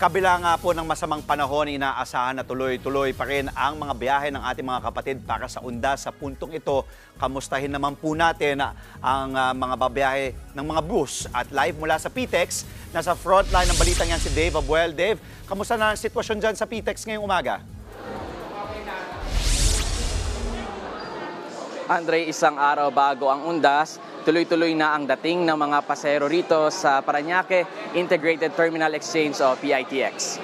Kabila nga po ng masamang panahon, inaasahan na tuloy-tuloy pa rin ang mga biyahe ng ating mga kapatid para sa Undas. Sa puntong ito, kamustahin naman po natin ang mga babiyahe ng mga bus. At live mula sa PTEX, nasa frontline ng balitang yan si Dave Abuel. Dave, kamusta na ang sitwasyon dyan sa PTEX ngayong umaga? Andre, isang araw bago ang Undas, tuloy-tuloy na ang dating ng mga pasahero rito sa Parañaque Integrated Terminal Exchange o PITX.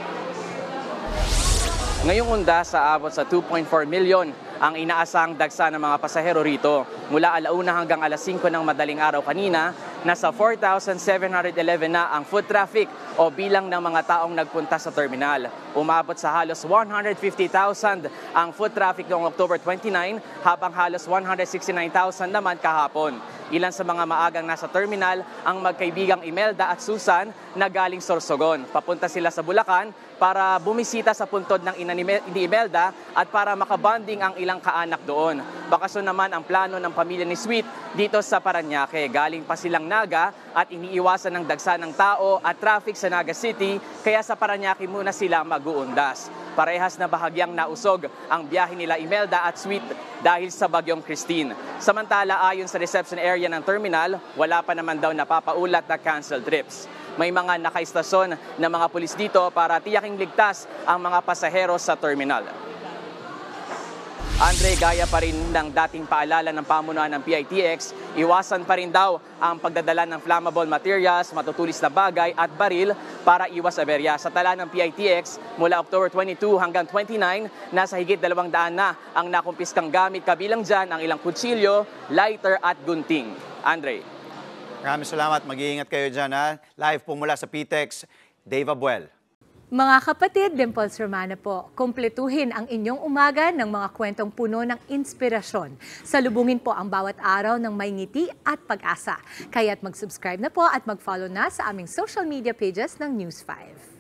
Ngayong Undas, aabot sa 2.4 million ang inaasang dagsa ng mga pasahero rito. Mula alauna hanggang alas 5 ng madaling araw kanina, nasa 4,711 na ang foot traffic o bilang ng mga taong nagpunta sa terminal. Umabot sa halos 150,000 ang foot traffic noong October 29 habang halos 169,000 naman kahapon. Ilan sa mga maagang nasa terminal ang magkaibigang Imelda at Susan na galing Sorsogon. Papunta sila sa Bulacan para bumisita sa puntod ng ina ni Imelda at para makabanding ang ilang kaanak doon. Bakasyon naman ang plano ng pamilya ni Sweet dito sa Parañaque. Galing pa silang Naga at iniiwasan ng dagsa ng tao at traffic sa Naga City kaya sa Parañaque muna sila mag-uundas. Parehas na bahagyang nausog ang biyahe nila Imelda at Sweet dahil sa bagyong Christine. Samantala, ayon sa reception area ng terminal, wala pa naman daw napapaulat na canceled trips. May mga nakaistasyon na mga pulis dito para tiyaking ligtas ang mga pasahero sa terminal. Andre, gaya pa rin ng dating paalala ng pamunuan ng PITX, iwasan pa rin daw ang pagdadala ng flammable materials, matutulis na bagay at baril para iwas aberya. Sa tala ng PITX, mula October 22 hanggang 29, nasa higit 200 na ang nakumpiskang gamit, kabilang dyan ang ilang kutsilyo, lighter at gunting. Andre. Maraming salamat. Mag-iingat kayo dyan. Live po mula sa PTEX, Dave Abuel. Mga kapatid, Dimples Romana po, kumpletuhin ang inyong umaga ng mga kwentong puno ng inspirasyon. Salubungin po ang bawat araw ng may ngiti at pag-asa. Kaya't mag-subscribe na po at mag-follow na sa aming social media pages ng News 5.